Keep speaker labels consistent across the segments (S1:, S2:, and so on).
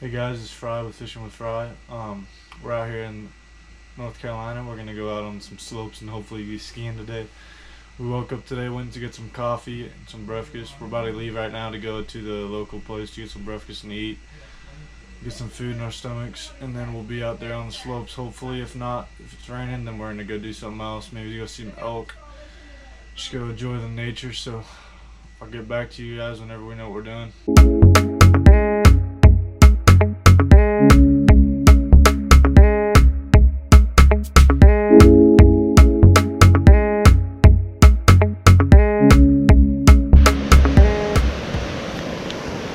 S1: Hey guys, it's Fry with Fishing with Fry. We're out here in North Carolina. We're gonna go out on some slopes and hopefully be skiing today. We woke up today, went to get some coffee and some breakfast. We're about to leave right now to go to the local place to get some breakfast and eat, get some food in our stomachs, and then we'll be out there on the slopes hopefully. If not, if it's raining, then we're gonna go do something else. Maybe go see some elk, just go enjoy the nature. So I'll get back to you guys whenever we know what we're doing.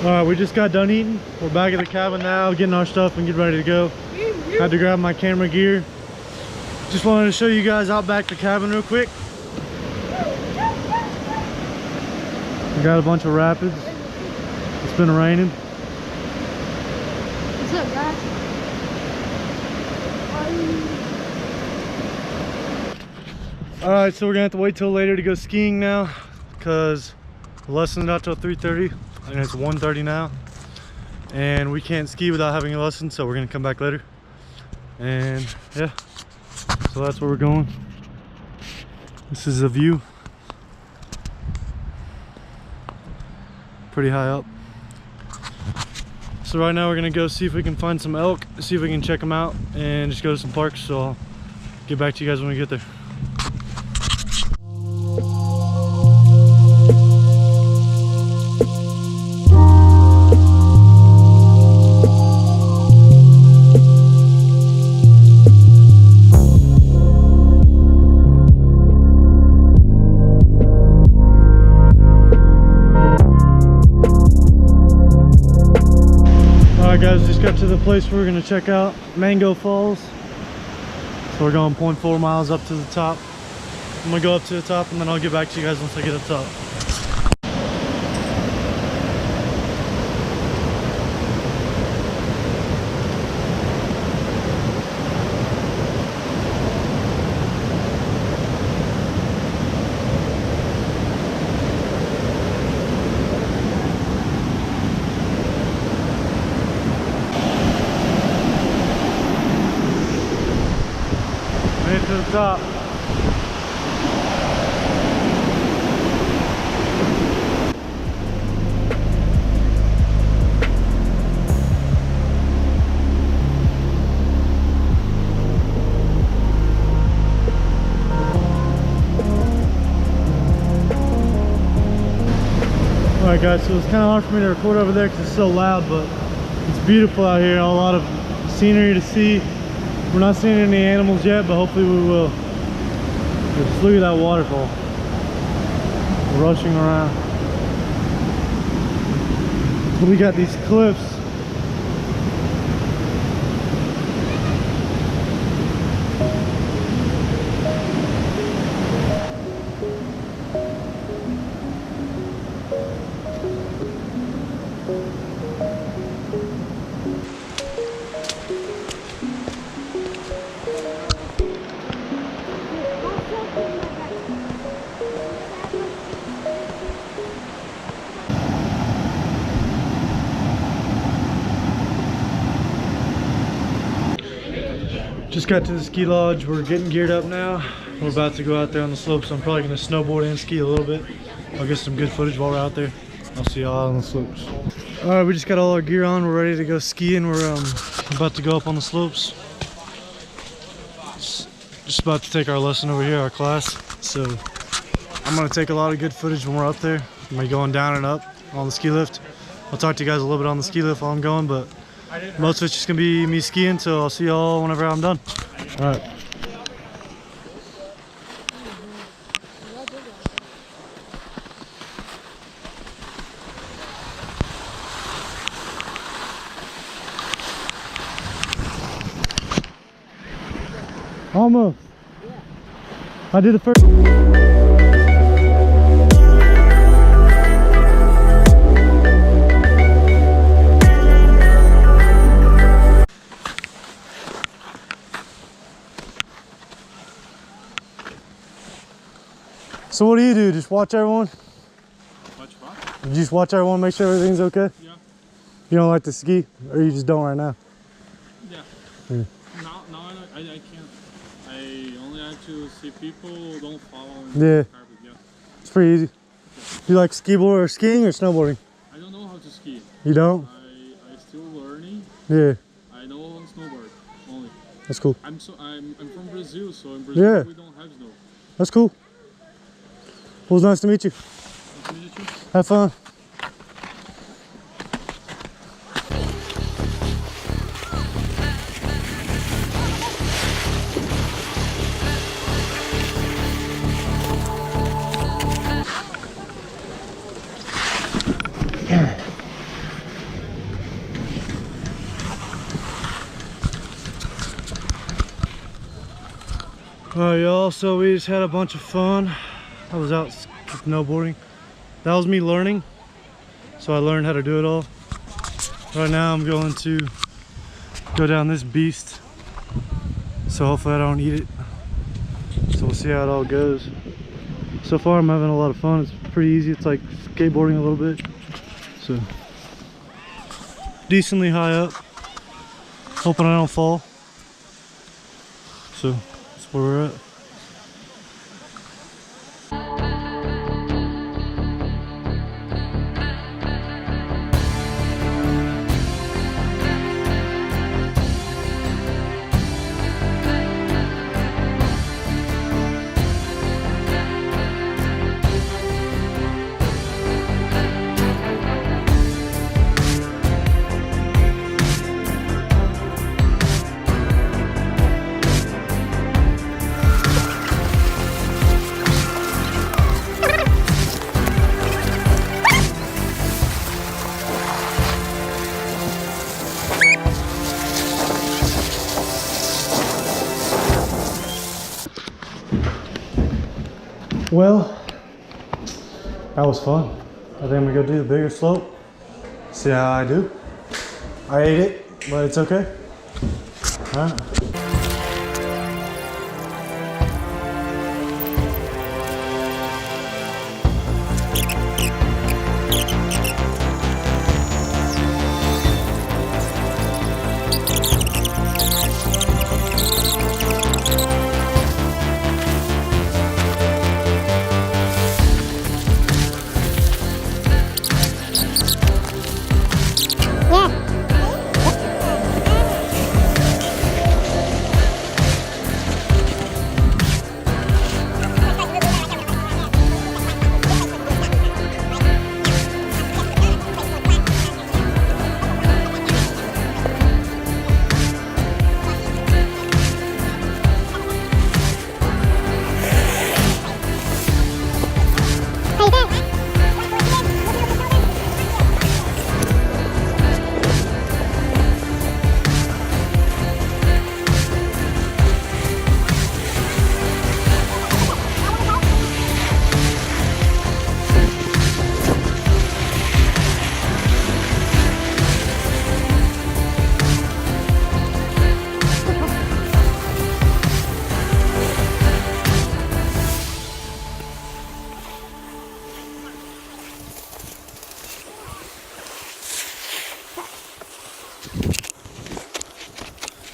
S1: Alright, we just got done eating. We're back at the cabin now, getting our stuff and getting ready to go. Had to grab my camera gear. Just wanted to show you guys out back the cabin real quick. We got a bunch of rapids. It's been raining.
S2: What's up, guys?
S1: Alright, so we're gonna have to wait till later to go skiing now because the lesson's not till 3:30 and it's 1:30 now. And we can't ski without having a lesson, so we're gonna come back later. And yeah, so that's where we're going. This is the view. Pretty high up. So right now we're gonna go see if we can find some elk, see if we can check them out, and just go to some parks. So I'll get back to you guys when we get there. Guys, just got to the place where we're going to check out Mango Falls. So we're going 0.4 miles up to the top. I'm going to go up to the top and then I'll get back to you guys once I get up top. Made it to the top. Alright guys, so it's kind of hard for me to record over there because it's so loud, but it's beautiful out here. A lot of scenery to see. We're not seeing any animals yet, but hopefully we will. Just look at that waterfall. Rushing around. We got these cliffs. Just got to the ski lodge. We're getting geared up now. We're about to go out there on the slopes. I'm probably going to snowboard and ski a little bit. I'll get some good footage while we're out there. I'll see y'all on the slopes. Alright, we just got all our gear on. We're ready to go skiing. We're about to go up on the slopes. Just about to take our lesson over here, our class. So I'm going to take a lot of good footage when we're up there. I'm going to be going down and up on the ski lift. I'll talk to you guys a little bit on the ski lift while I'm going, but most of it's just gonna be me skiing, so I'll see y'all whenever I'm done. All right. Almost. I did the first. So what do? Just watch everyone?
S3: Watch what?
S1: You just watch everyone, make sure everything's okay?
S3: Yeah.
S2: You don't like to ski, or you just don't right now?
S3: Yeah.
S2: Yeah.
S3: Now I can't. I only have to see people who don't follow in
S2: Yeah.
S3: the carpet. Yeah.
S2: It's pretty easy. Do you like skiboard or skiing or snowboarding?
S3: I don't know how to ski.
S2: You don't?
S3: I still learning.
S2: Yeah.
S3: I know snowboard only.
S2: That's cool.
S3: I'm from Brazil, so in Brazil we don't have snow.
S2: That's cool. Well, it was nice to meet you.
S3: Nice to meet you.
S2: Have fun. Alright y'all, so we just had a bunch of fun. I was out snowboarding. That was me learning, so I learned how to do it all. Right now I'm going to go down this beast, so hopefully I don't eat it. So we'll see how it all goes. So far I'm having a lot of fun. It's pretty easy. It's like skateboarding a little bit, so decently high up, hoping I don't fall. So that's where we're at. Well, that was fun. I think I'm gonna go do the bigger slope. See how I do. I ate it, but it's okay. All right.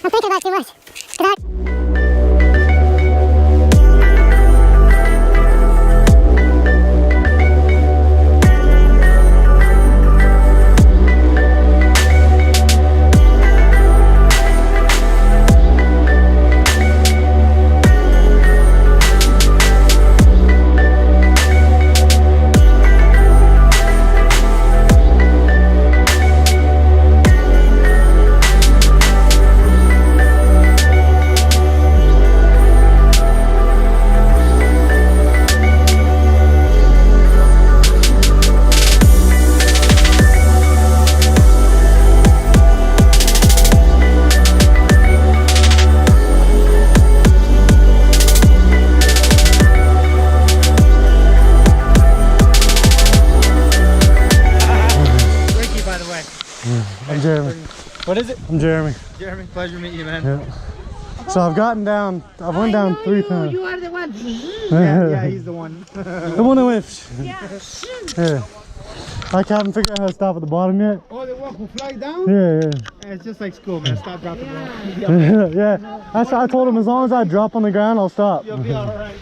S4: I'm thinking about too much.
S2: I'm Jeremy.
S5: What is it?
S2: I'm Jeremy.
S5: Jeremy, pleasure to meet you, man.
S2: Yeah. So I've gotten down, I went down 3 times.
S4: You are the one.
S5: Yeah, he's the one.
S2: The one that went.
S4: Yeah.
S2: Yeah. I haven't figured out how to stop at the bottom yet.
S5: Oh, the one who fly down?
S2: Yeah,
S5: It's just like school, man. Stop, drop the ball.
S2: yeah. Yeah. That's why I told him as long as I drop on the ground, I'll stop.
S5: You'll be alright.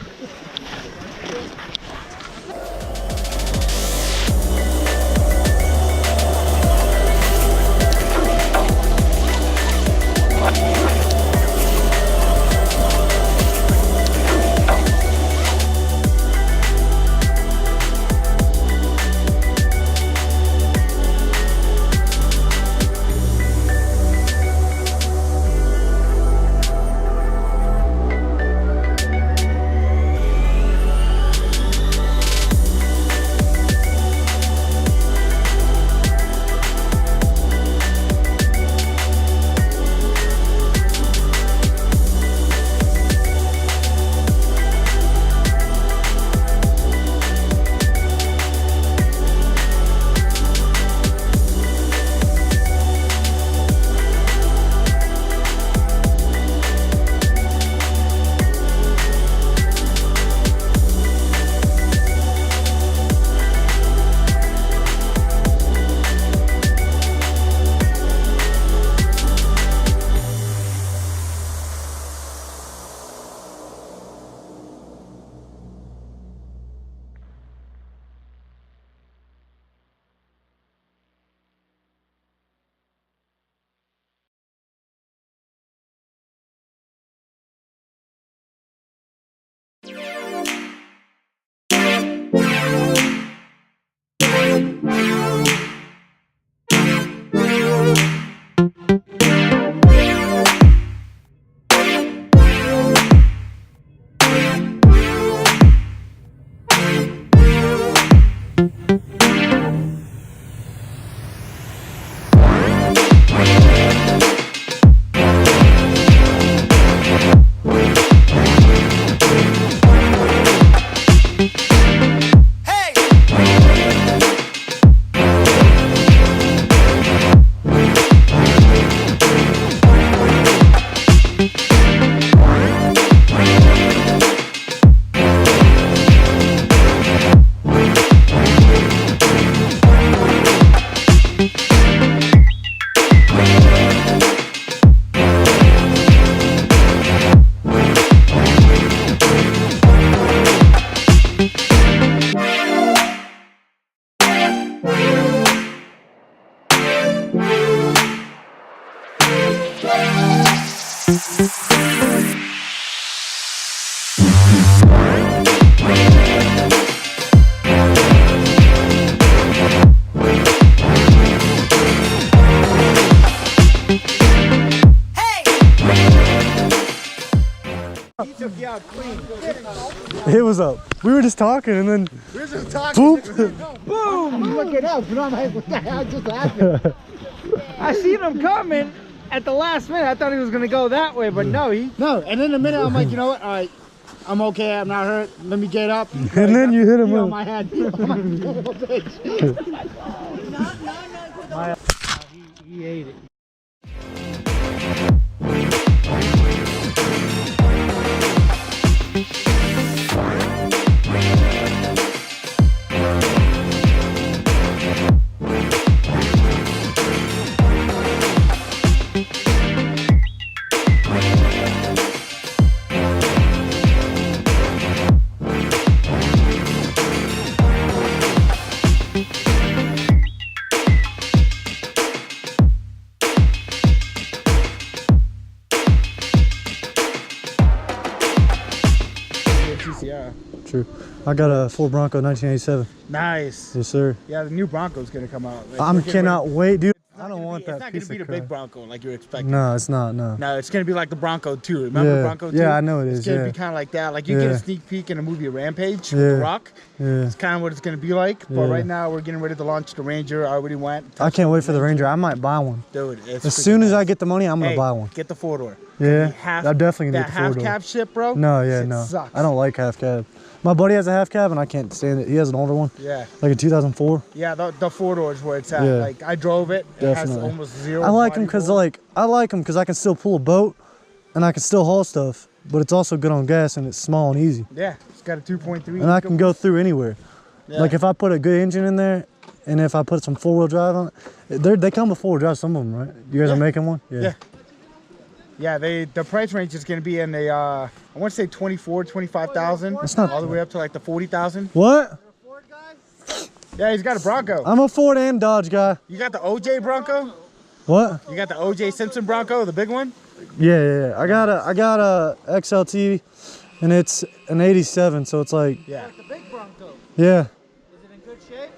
S2: It was up. We were just talking and then
S5: We're just talking.
S2: boop.
S5: Boom! Look it up. I'm like, what the hell just happened? I seen him coming at the last minute. I thought he was gonna go that way, but no, he. No, and in a minute I'm like, you know what? All right, I'm okay. I'm not hurt. Let me get up.
S2: And then you hit him
S5: on
S2: with
S5: my head. He ate it. Yeah.
S2: True. I got a Ford Bronco 1987.
S5: Nice.
S2: Yes, sir.
S5: Yeah, the new Bronco's gonna come out.
S2: I cannot wait, dude. I don't want that
S5: It's not
S2: piece
S5: gonna be
S2: of
S5: the
S2: crap.
S5: big Bronco like you're expecting.
S2: No, it's not. No.
S5: No, it's gonna be like the Bronco 2. Remember
S2: Yeah.
S5: Bronco 2?
S2: Yeah, I know it
S5: It's
S2: is.
S5: gonna
S2: Yeah.
S5: be kind of like that. Like you get
S2: Yeah.
S5: a sneak peek in the movie Rampage with
S2: Yeah.
S5: The Rock.
S2: Yeah.
S5: It's kind of what it's gonna be like. But
S2: Yeah.
S5: right now we're getting ready to launch the Ranger. I already went.
S2: I can't wait for the Ranger. I might buy one.
S5: Dude, it's
S2: As
S5: freaking
S2: soon as
S5: nice.
S2: I get the money, I'm gonna
S5: Hey,
S2: buy one.
S5: get the 4-door.
S2: Yeah,
S5: Half,
S2: I'm definitely gonna
S5: that
S2: get the 4-door.
S5: half cab shit, bro.
S2: No, yeah,
S5: shit
S2: no.
S5: Sucks.
S2: I don't like half cab. My buddy has a half cab and I can't stand it. He has an older one,
S5: Yeah,
S2: like a 2004.
S5: yeah. The 4-door is where it's at.
S2: Yeah.
S5: Like I drove it. It has
S2: Definitely.
S5: almost zero.
S2: I like them
S5: body
S2: because
S5: roll.
S2: I can still pull a boat and I can still haul stuff, but it's also good on gas and it's small and easy.
S5: Yeah, it's got a 2.3.
S2: And I can go through anywhere.
S5: Yeah.
S2: Like if I put a good engine in there, and if I put some 4-wheel drive on it, they come with 4-wheel drive, some of them, right? You guys are making one?
S5: Yeah. Yeah, the price range is going to be in the, I want to say 25,000.
S2: That's not
S5: all the way up to like the 40,000.
S2: What?
S5: Yeah, he's got a Bronco.
S2: I'm a Ford and Dodge guy.
S5: You got the OJ Bronco?
S2: What?
S5: You got the OJ Simpson Bronco, the big one?
S2: Yeah. I got a XLT, and it's an 87, so it's like.
S5: Yeah.
S6: Like the big Bronco.
S2: Yeah.
S6: Is it in good shape?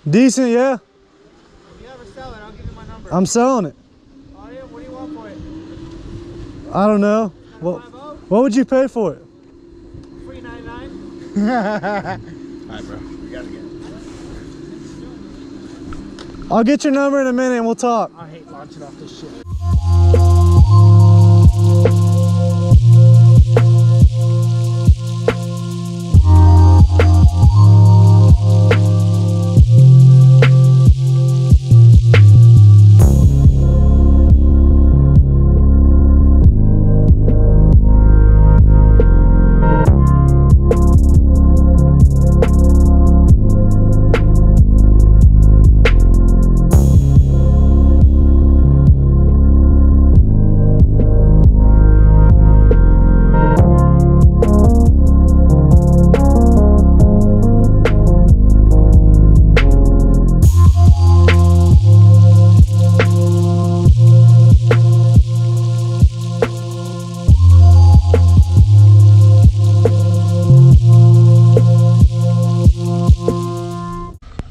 S2: Decent, yeah.
S6: If you ever sell it, I'll give you my number.
S2: I'm selling it.
S6: Oh yeah, what do you want for it?
S2: I don't know. What would you pay for it?
S6: $3.99.
S5: Alright, bro. We gotta get it.
S2: I'll get your number in a minute and we'll talk.
S5: I hate launching off this shit.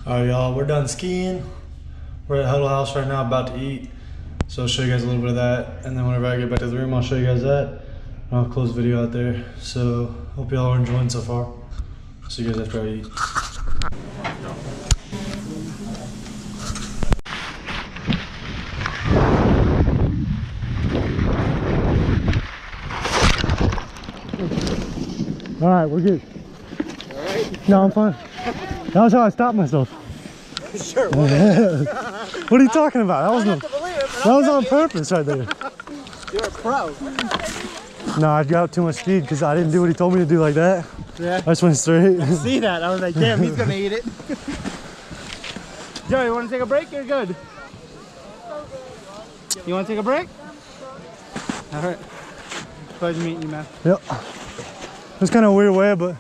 S2: Alright, y'all, we're done skiing. We're at Huddle House right now, about to eat. So I'll show you guys a little bit of that, and then whenever I get back to the room, I'll show you guys that. I'll close the video out there. So hope y'all are enjoying so far. See you guys after I eat. Alright, we're good. Alright? No, I'm fine. That was how I stopped myself.
S5: Sure.
S2: What are you talking about? That was on purpose right there.
S5: You're a pro.
S2: No, I got too much speed because I didn't do what he told me to do like that.
S5: Yeah.
S2: I just went straight.
S5: See that? I was like, damn, he's gonna eat it. Joe, you want to take a break? You're good. You want to take a break? All right. Pleasure meeting you, man.
S2: Yep. It's kind of a weird way, but.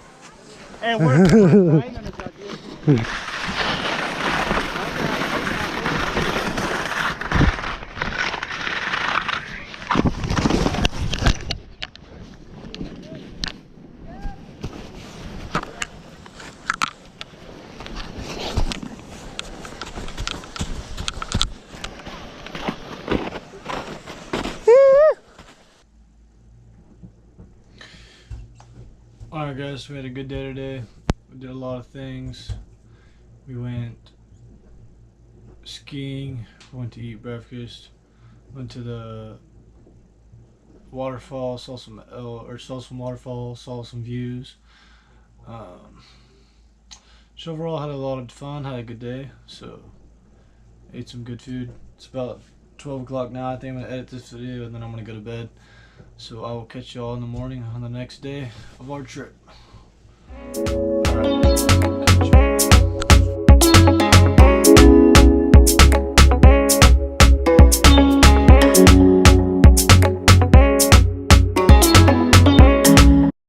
S5: Hey, we're I ain't gonna judge you.
S1: Alright guys, we had a good day today. We did a lot of things. We went skiing, went to eat breakfast, went to the waterfall, saw some waterfalls, saw some views. So overall had a lot of fun, had a good day, so ate some good food. It's about 12 o'clock now. I think I'm going to edit this video and then I'm going to go to bed. So I will catch you all in the morning on the next day of our trip.